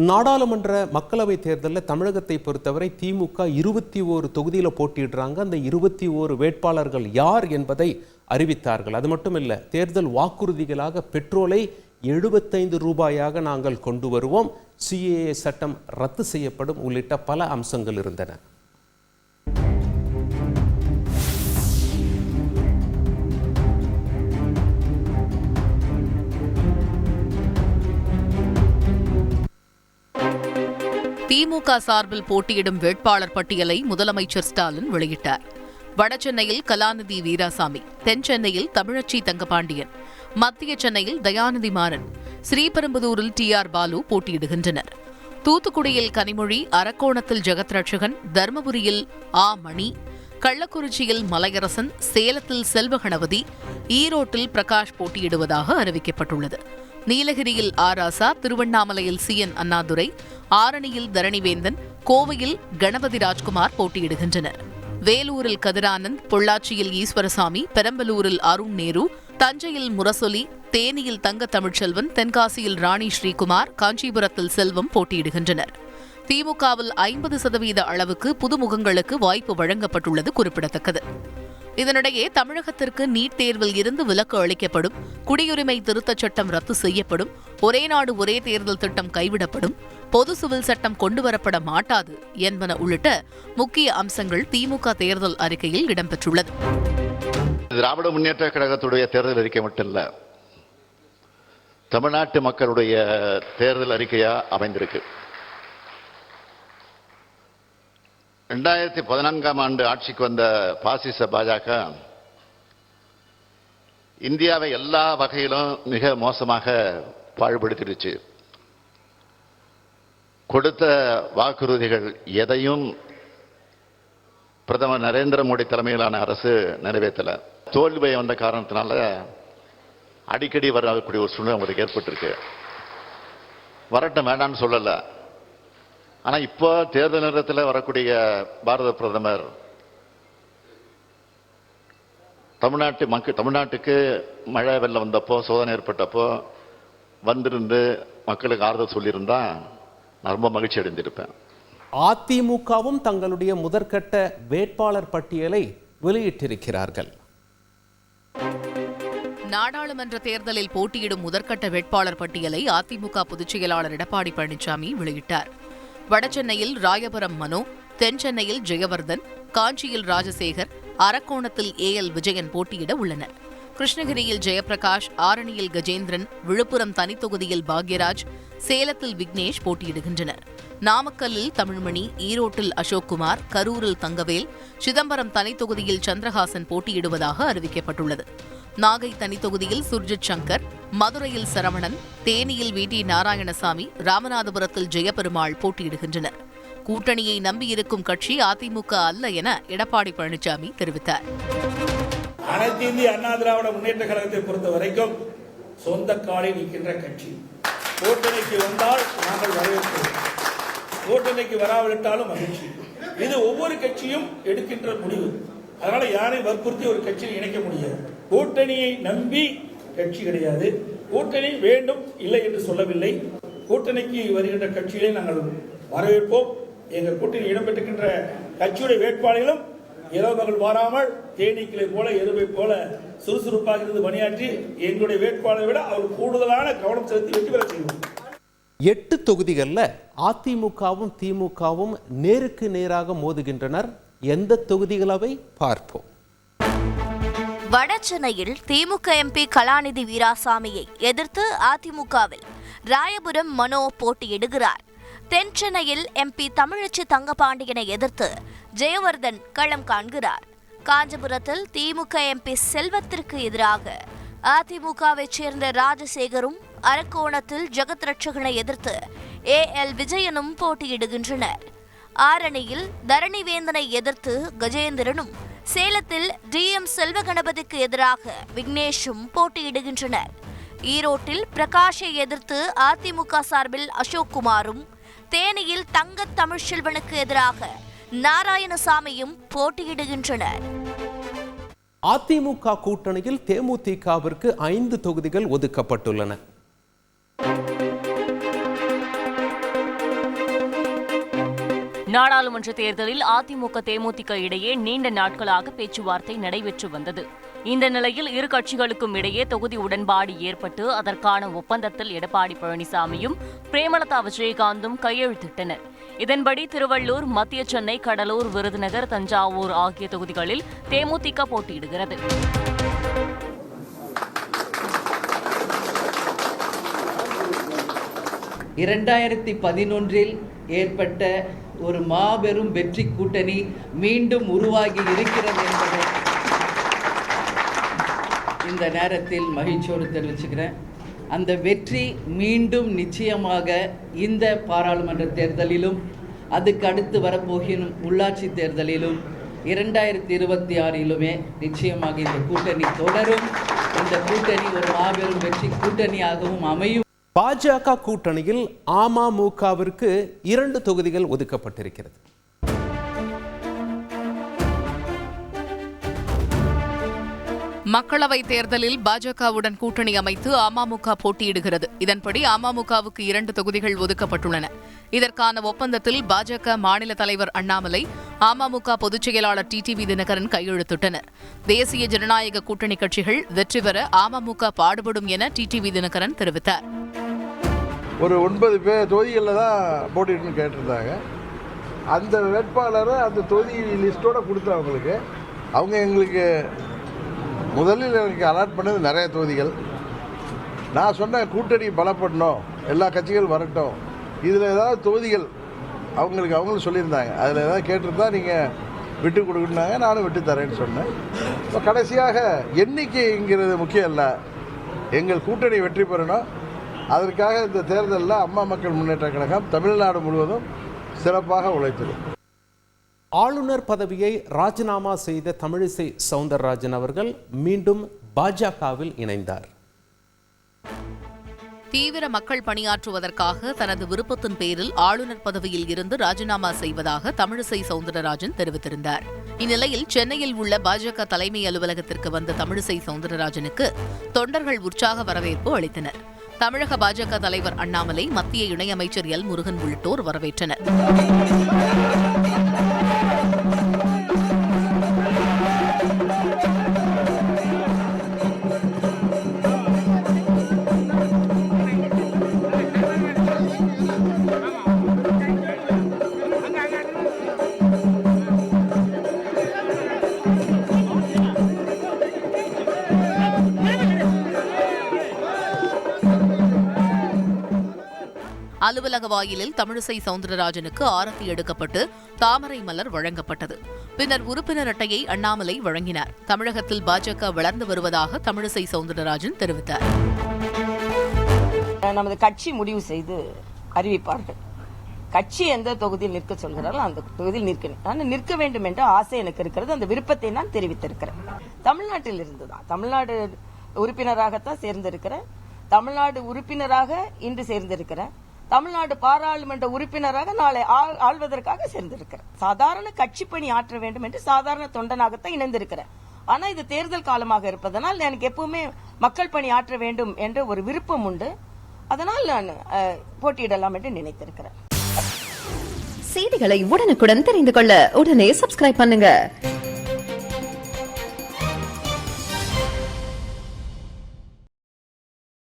நாடாளுமன்ற மக்களவை தேர்தலில் தமிழகத்தை பொறுத்தவரை திமுக 21 தொகுதியில் போட்டியிடுறாங்க. அந்த 21 வேட்பாளர்கள் யார் என்பதை அறிவித்தார்கள். அது மட்டும் இல்லை, தேர்தல் வாக்குறுதிகளாக பெட்ரோலை 75 ரூபாயாக நாங்கள் கொண்டு வருவோம், CAA சட்டம் ரத்து செய்யப்படும் உள்ளிட்ட பல அம்சங்கள் இருந்தன. திமுக சார்பில் போட்டியிடும் வேட்பாளர் பட்டியலை முதலமைச்சர் ஸ்டாலின் வெளியிட்டார். வடசென்னையில் கலாநிதி வீராசாமி, தென் சென்னையில் தமிழச்சி தங்கபாண்டியன், மத்திய சென்னையில் தயாநிதி மாறன், ஸ்ரீபெரும்புதூரில் TR பாலு போட்டியிடுகின்றனர். தூத்துக்குடியில் கனிமொழி, அரக்கோணத்தில் ஜெகத்ரட்சகன், தர்மபுரியில் மணி, கள்ளக்குறிச்சியில் மலையரசன், சேலத்தில் செல்வகணபதி, ஈரோட்டில் பிரகாஷ் போட்டியிடுவதாக அறிவிக்கப்பட்டுள்ளது. நீலகிரியில் ராசா, திருவண்ணாமலையில் CN அண்ணாதுரை, ஆரணியில் தரணிவேந்தன், கோவையில் கணபதி ராஜ்குமார் போட்டியிடுகின்றனர். வேலூரில் கதிரானந்த், பொள்ளாச்சியில் ஈஸ்வரசாமி, பெரம்பலூரில் அருண் நேரு, தஞ்சையில் முரசொலி, தேனியில் தங்க தமிழ்ச்செல்வன், தென்காசியில் ராணி ஸ்ரீகுமார், காஞ்சிபுரத்தில் செல்வம் போட்டியிடுகின்றனர். திமுகவில் 50% அளவுக்கு புதுமுகங்களுக்கு வாய்ப்பு வழங்கப்பட்டுள்ளது குறிப்பிடத்தக்கது. இதனிடையே தமிழகத்திற்கு நீட் தேர்வில் இருந்து விலக்கு அளிக்கப்படும், குடியுரிமை திருத்தச் சட்டம் ரத்து செய்யப்படும், ஒரே நாடு ஒரே தேர்தல் திட்டம் கைவிடப்படும், பொது சிவில் சட்டம் கொண்டுவரப்பட மாட்டாது என்பன உள்ளிட்ட முக்கிய அம்சங்கள் திமுக தேர்தல் அறிக்கையில் இடம்பெற்றுள்ளது. திராவிட முன்னேற்ற கழகத்துடைய தேர்தல் அறிக்கை மட்டும் இல்ல, தமிழ்நாட்டு மக்களுடைய தேர்தல் அறிக்கையா அமைந்திருக்கு. 2014ஆம் ஆண்டு ஆட்சிக்கு வந்த பாசிச பாஜக இந்தியாவை எல்லா வகையிலும் மிக மோசமாக பாழ்படுத்திடுச்சு. கொடுத்த வாக்குறுதிகள் எதையும் பிரதமர் நரேந்திர மோடி தலைமையிலான அரசு நிறைவேற்றல. தோல்வி வந்த காரணத்தினால அடிக்கடி வரக்கூடிய ஒரு சூழ்நிலை அவங்களுக்கு ஏற்பட்டிருக்கு. வரட்டும், வேண்டான்னு சொல்லல. ஆனா இப்போ தேர்தல் நேரத்தில் வரக்கூடிய பாரத பிரதமர் தமிழ்நாட்டுக்கு மழை வெள்ளம் வந்தப்போ, சோதனை ஏற்பட்டப்போ வந்திருந்து மக்களுக்கு ஆறுதல் சொல்லியிருந்தா நான் ரொம்ப மகிழ்ச்சி அடைந்திருப்பேன். அதிமுகவும் தங்களுடைய முதற்கட்ட வேட்பாளர் பட்டியலை வெளியிட்டிருக்கிறார்கள். நாடாளுமன்ற தேர்தலில் போட்டியிடும் முதற்கட்ட வேட்பாளர் பட்டியலை அதிமுக பொதுச் செயலாளர் எடப்பாடி பழனிசாமி வெளியிட்டார். வடசென்னையில் ராயபுரம் மனோ, தென் சென்னையில் ஜெயவர்தன், காஞ்சியில் ராஜசேகர், அரக்கோணத்தில் AL விஜயன் போட்டியிட உள்ளனர். கிருஷ்ணகிரியில் ஜெயபிரகாஷ், ஆரணியில் கஜேந்திரன், விழுப்புரம் தனித்தொகுதியில் பாக்யராஜ், சேலத்தில் விக்னேஷ் போட்டியிடுகின்றனர். நாமக்கல்லில் தமிழ்மணி, ஈரோட்டில் அசோக்குமார், கரூரில் தங்கவேல், சிதம்பரம் தனித்தொகுதியில் சந்திரஹாசன் போட்டியிடுவதாக அறிவிக்கப்பட்டுள்ளது. நாகை தனித்தொகுதியில் சுர்ஜித் சங்கர், மதுரையில் சரவணன், தேனியில் VT நாராயணசாமி, ராமநாதபுரத்தில் ஜெயபெருமாள் போட்டியிடுகின்றனர். கூட்டணியை நம்பியிருக்கும் கட்சி அதிமுக அல்ல என எடப்பாடி பழனிசாமி தெரிவித்தார். அனைத்து இந்திய அண்ணா திராவிட முன்னேற்ற கழகத்தை பொறுத்த வரைக்கும் சொந்த காலில் நிற்கின்ற கட்சி. கூட்டணிக்கு வந்தால் நாங்கள் வரவேற்கிறோம், கூட்டணிக்கு வராவிட்டாலும் மகிழ்ச்சி. இது ஒவ்வொரு கட்சியும் எடுக்கின்ற முடிவு. அதனால யாரையும் வற்புறுத்தி ஒரு கட்சியில் இணைக்க முடியாது. கூட்டணியை நம்பி கட்சி கிடையாது. கூட்டணி வேண்டும் இல்லை என்று சொல்லவில்லை. கூட்டணிக்கு வருகின்ற கட்சிகளை நாங்கள் வரவேற்போம். எங்கள் கூட்டணி இடம்பெற்றிருக்கின்ற கட்சியுடைய வேட்பாளர்களும் இரவு பகல் மாறாமல் தேனீக்களை போல எருவை போல சுறுசுறுப்பாக இருந்து பணியாற்றி எங்களுடைய வேட்பாளரை விட அவர் கூடுதலான கவனம் செலுத்தி வெற்றி பெற செய்வோம். 8 தொகுதிகளில் அதிமுகவும் திமுகவும் நேருக்கு நேராக மோதுகின்றனர். எந்த தொகுதிகளவை பார்ப்போம். வடசென்னையில் திமுக MP கலாநிதி வீராசாமியை எதிர்த்து அதிமுகவில் ராயபுரம் மனோ போட்டியிடுகிறார். தென் சென்னையில் MP தமிழச்சி தங்கபாண்டியனை எதிர்த்து ஜெயவர்தன் களம் காண்கிறார். காஞ்சிபுரத்தில் திமுக MP செல்வத்திற்கு எதிராக அதிமுகவைச் சேர்ந்த ராஜசேகரும், அரக்கோணத்தில் ஜெகத்ரட்சகனை எதிர்த்து AL விஜயனும் போட்டியிடுகின்றனர். ஆரணியில் தரணிவேந்தனை எதிர்த்து கஜேந்திரனும், சேலத்தில் DM செல்வகணபதிக்கு எதிராக விக்னேஷும் போட்டியிடுகின்றனர். ஈரோட்டில் பிரகாஷை எதிர்த்து அதிமுக சார்பில் அசோக்குமாரும், தேனியில் தங்க தமிழ்ச்செல்வனுக்கு எதிராக நாராயணசாமியும் போட்டியிடுகின்றனர். அதிமுக கூட்டணியில் தேமுதிகவிற்கு 5 தொகுதிகள் ஒதுக்கப்பட்டுள்ளன. நாடாளுமன்ற தேர்தலில் அதிமுக தேமுதிக இடையே நீண்ட நாட்களாக பேச்சுவார்த்தை நடைபெற்று வந்தது. இந்த நிலையில் இரு கட்சிகளுக்கும் இடையே தொகுதி உடன்பாடு ஏற்பட்டு அதற்கான ஒப்பந்தத்தில் எடப்பாடி பழனிசாமியும் பிரேமலதா விஜயகாந்தும் கையெழுத்திட்டனர். இதன்படி திருவள்ளூர், மத்திய சென்னை, கடலூர், விருதுநகர், தஞ்சாவூர் ஆகிய தொகுதிகளில் தேமுதிக போட்டியிடுகிறது. ஏற்பட்ட ஒரு மாபெரும் வெற்றி கூட்டணி மீண்டும் உருவாகி இருக்கிறது என்பதை இந்த நேரத்தில் மகிழ்ச்சியோடு தெரிவிச்சுக்கிறேன். அந்த வெற்றி மீண்டும் நிச்சயமாக இந்த பாராளுமன்ற தேர்தலிலும் அதுக்கு அடுத்து வரப்போகிற உள்ளாட்சி தேர்தலிலும் 2026 நிச்சயமாக இந்த கூட்டணி தொடரும். இந்த கூட்டணி ஒரு மாபெரும் வெற்றி கூட்டணியாகவும் அமையும். பாஜக கூட்டணியில் அமமுகவிற்கு 2 தொகுதிகள் ஒதுக்கப்பட்டிருக்கிறது. மக்களவைத் தேர்தலில் பாஜகவுடன் கூட்டணி அமைத்து அமமுக போட்டியிடுகிறது. இதன்படி அமமுகவுக்கு 2 தொகுதிகள் ஒதுக்கப்பட்டுள்ளன. இதற்கான ஒப்பந்தத்தில் பாஜக மாநில தலைவர் அண்ணாமலை, அமமுக பொதுச் செயலாளர் டிடிவி தினகரன் கையெழுத்திட்டனர். தேசிய ஜனநாயக கூட்டணி கட்சிகள் வெற்றி பெற அமமுக பாடுபடும் என டிடிவி தினகரன் தெரிவித்தார். ஒரு 9 பேர் தொகுதிகளில் தான் போட்டிட்டு கேட்டிருந்தாங்க. அந்த வேட்பாளரை அந்த தொகுதி லிஸ்ட்டோடு கொடுத்தா அவங்க எங்களுக்கு முதலில் எனக்கு அலாட் பண்ணது நிறைய தொகுதிகள். நான் சொன்ன கூட்டணி பலப்படணும், எல்லா கட்சிகள் வரட்டும், இதில் ஏதாவது தொகுதிகள் அவங்களும் சொல்லியிருந்தாங்க, அதில் ஏதாவது கேட்டிருந்தா நீங்கள் விட்டு கொடுக்குனாங்க, நானும் விட்டு தரேன்னு சொன்னேன். இப்போ கடைசியாக எண்ணிக்கைங்கிறது முக்கியம் இல்லை, எங்கள் கூட்டணி வெற்றி பெறணும். அதற்காக இந்த தேர்தலில் அம்மா மக்கள் முன்னேற்ற கழகம் தமிழ்நாடு முழுவதும் சிறப்பாக உழைத்தது. ஆளுநர் பதவியை ராஜினாமா செய்த தமிழிசை சவுந்தரராஜன் அவர்கள் மீண்டும் பாஜகவில் இணைந்தார். தீவிர மக்கள் பணியாற்றுவதற்காக தனது விருப்பத்தின் பேரில் ஆளுநர் பதவியில் இருந்து ராஜினாமா செய்வதாக தமிழிசை சவுந்தரராஜன் தெரிவித்திருந்தார். இந்நிலையில் சென்னையில் உள்ள பாஜக தலைமை அலுவலகத்திற்கு வந்த தமிழிசை சவுந்தரராஜனுக்கு தொண்டர்கள் உற்சாக வரவேற்பு அளித்தனர். தமிழக பாஜக தலைவர் அண்ணாமலை, மத்திய இணையமைச்சர் எல் முருகன் உள்ளிட்டோர் வரவேற்றனர். அலுவலக வாயிலில் தமிழிசை சவுந்தரராஜனுக்கு ஆரத்தி எடுக்கப்பட்டு தாமரை மலர் வழங்கப்பட்டது. பின்னர் உறுப்பினர் அட்டையை அண்ணாமலை வழங்கினார். தமிழகத்தில் பாஜக வளர்ந்து வருவதாக தமிழிசை சவுந்தரராஜன் தெரிவித்தார். நமது கட்சி முடிவு செய்து அறிவிப்பார்கள். கட்சி எந்த தொகுதியில் நிற்க சொல்கிறாரோ அந்த தொகுதியில் நிற்க வேண்டும் என்ற ஆசை எனக்கு இருக்கிறது. அந்த விருப்பத்தை நான் தெரிவித்திருக்கிறேன். தமிழ்நாட்டில் இருந்துதான், தமிழ்நாடு உறுப்பினராகத்தான் சேர்ந்திருக்கிறேன். தமிழ்நாடு உறுப்பினராக இன்று சேர்ந்திருக்கிறேன். தமிழ்நாடு பாராளுமன்ற உறுப்பினராக நாளை ஆள்வதற்காக சேர்ந்திருக்கிறேன். சாதாரண கட்சி பணி ஆற்ற வேண்டும் என்று சாதாரண தொண்டனாகத்தான் இணைந்திருக்கிறேன். ஆனா இது தேர்தல் காலமாக இருப்பதனால் எனக்கு எப்பவுமே மக்கள் பணி ஆற்ற வேண்டும் என்ற ஒரு விருப்பம் உண்டு. அதனால் நான் போட்டியிடலாம் என்று நினைத்திருக்கிறேன். செய்திகளை உடனுக்குடன் தெரிந்து கொள்ள உடனே சப்ஸ்கிரைப் பண்ணுங்க.